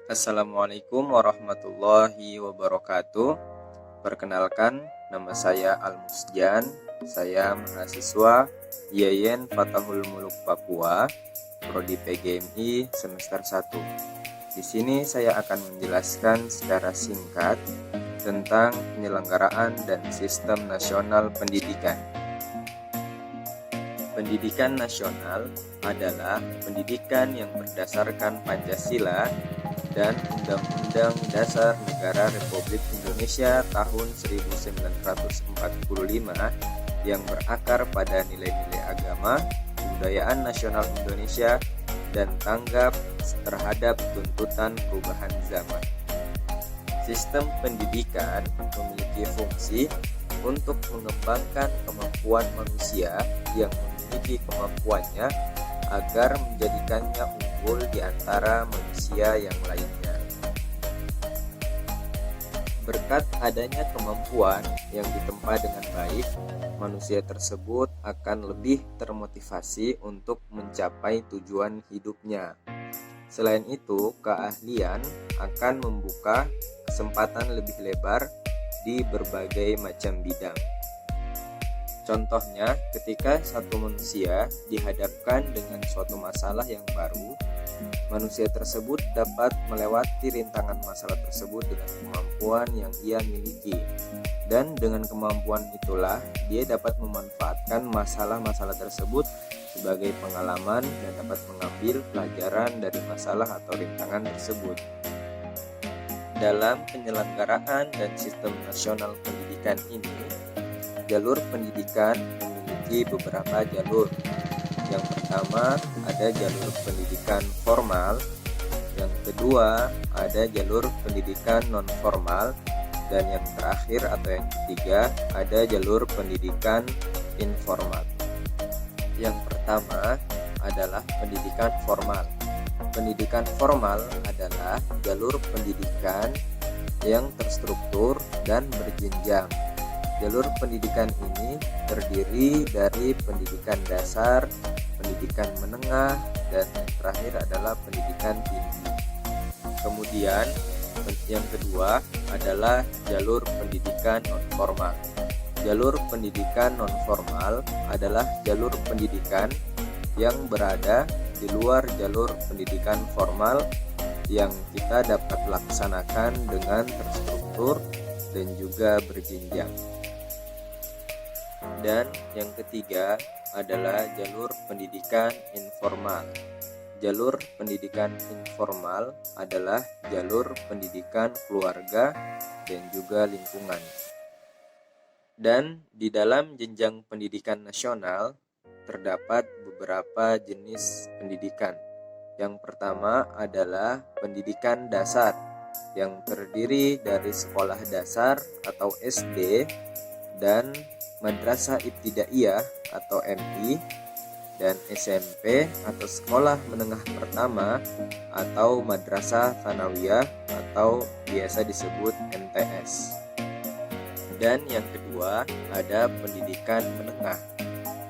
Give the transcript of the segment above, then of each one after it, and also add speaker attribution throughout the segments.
Speaker 1: Assalamualaikum warahmatullahi wabarakatuh. Perkenalkan, nama saya Al-Musjan. Saya mahasiswa IAIN Fatahul Muluk Papua, Prodi PGMI semester 1. Di sini saya akan menjelaskan secara singkat tentang penyelenggaraan dan sistem nasional pendidikan. Pendidikan nasional adalah pendidikan yang berdasarkan Pancasila dan Undang-Undang Dasar Negara Republik Indonesia tahun 1945 yang berakar pada nilai-nilai agama, kebudayaan nasional Indonesia, dan tanggap terhadap tuntutan perubahan zaman. Sistem pendidikan memiliki fungsi untuk mengembangkan kemampuan manusia yang memiliki kemampuannya agar menjadikannya unggul di antara manusia yang lainnya. Berkat adanya kemampuan yang ditempa dengan baik, manusia tersebut akan lebih termotivasi untuk mencapai tujuan hidupnya. Selain itu, keahlian akan membuka kesempatan lebih lebar di berbagai macam bidang. Contohnya, ketika satu manusia dihadapkan dengan suatu masalah yang baru, manusia tersebut dapat melewati rintangan masalah tersebut dengan kemampuan yang ia miliki. Dan dengan kemampuan itulah, dia dapat memanfaatkan masalah-masalah tersebut sebagai pengalaman dan dapat mengambil pelajaran dari masalah atau rintangan tersebut. Dalam penyelenggaraan dan sistem nasional pendidikan ini, jalur pendidikan memiliki beberapa jalur. Yang pertama ada jalur pendidikan formal, yang kedua ada jalur pendidikan non formal, dan yang terakhir atau yang ketiga ada jalur pendidikan informal. Yang pertama adalah pendidikan formal. Pendidikan formal adalah jalur pendidikan yang terstruktur dan berjenjang. Jalur pendidikan ini terdiri dari pendidikan dasar, pendidikan menengah, dan yang terakhir adalah pendidikan tinggi. Kemudian yang kedua adalah jalur pendidikan non-formal. Jalur pendidikan non-formal adalah jalur pendidikan yang berada di luar jalur pendidikan formal yang kita dapat laksanakan dengan terstruktur dan juga berjenjang. Dan yang ketiga adalah jalur pendidikan informal. Jalur pendidikan informal adalah jalur pendidikan keluarga dan juga lingkungan. Dan di dalam jenjang pendidikan nasional terdapat beberapa jenis pendidikan. Yang pertama adalah pendidikan dasar yang terdiri dari sekolah dasar atau SD dan Madrasah Ibtidaiyah atau MI, dan SMP atau sekolah menengah pertama atau Madrasah Tsanawiyah atau biasa disebut MTS. Dan yang kedua ada pendidikan menengah.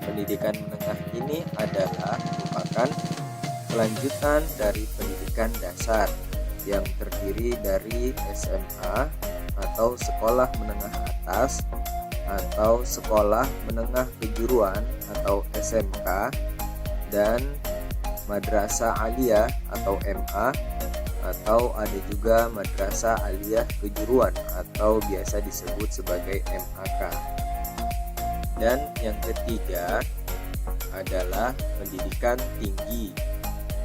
Speaker 1: Pendidikan menengah ini adalah merupakan kelanjutan dari pendidikan dasar yang terdiri dari SMA atau sekolah menengah atas atau sekolah menengah kejuruan atau SMK, dan Madrasah Aliyah atau MA, atau ada juga Madrasah Aliyah Kejuruan atau biasa disebut sebagai MAK. Dan yang ketiga adalah pendidikan tinggi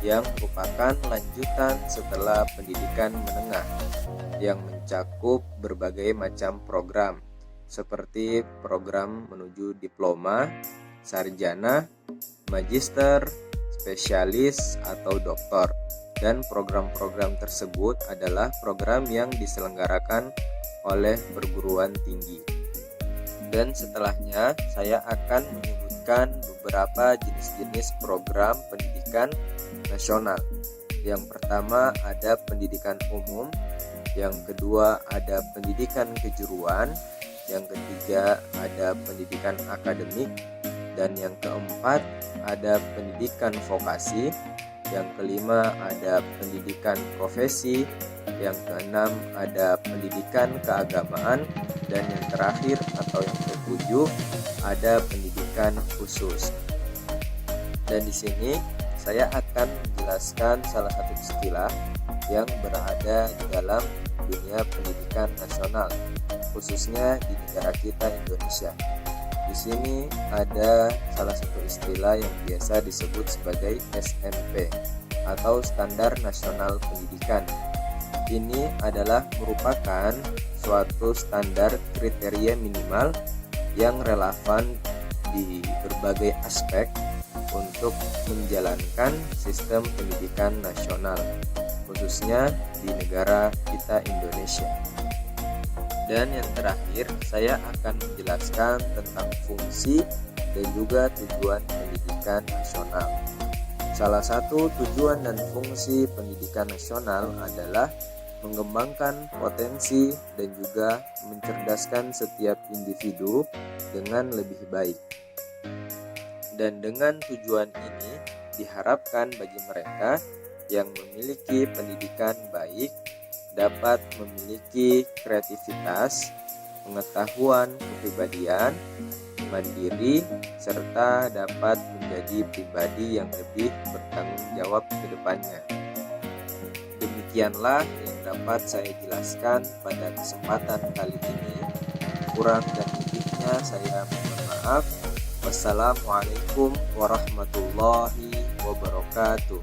Speaker 1: yang merupakan lanjutan setelah pendidikan menengah yang mencakup berbagai macam program seperti program menuju diploma, sarjana, magister, spesialis, atau doktor. Dan program-program tersebut adalah program yang diselenggarakan oleh perguruan tinggi. Dan setelahnya saya akan menyebutkan beberapa jenis-jenis program pendidikan nasional. Yang pertama ada pendidikan umum, yang kedua ada pendidikan kejuruan, yang ketiga ada pendidikan akademik, dan yang keempat ada pendidikan vokasi, yang kelima ada pendidikan profesi, yang keenam ada pendidikan keagamaan, dan yang terakhir atau yang ketujuh ada pendidikan khusus. Dan di sini saya akan menjelaskan salah satu istilah yang berada di dalam dunia pendidikan nasional, khususnya di negara kita Indonesia. Di sini ada salah satu istilah yang biasa disebut sebagai SMP atau Standar Nasional Pendidikan. Ini adalah merupakan suatu standar kriteria minimal yang relevan di berbagai aspek untuk menjalankan sistem pendidikan nasional, khususnya di negara kita Indonesia. Dan yang terakhir, saya akan menjelaskan tentang fungsi dan juga tujuan pendidikan nasional. Salah satu tujuan dan fungsi pendidikan nasional adalah mengembangkan potensi dan juga mencerdaskan setiap individu dengan lebih baik. Dan dengan tujuan ini diharapkan bagi mereka yang memiliki pendidikan baik dapat memiliki kreativitas, pengetahuan kepribadian, mandiri, serta dapat menjadi pribadi yang lebih bertanggung jawab ke depannya. Demikianlah yang dapat saya jelaskan pada kesempatan kali ini. Kurang dan lebihnya saya mohon maaf. Wassalamualaikum warahmatullahi wabarakatuh.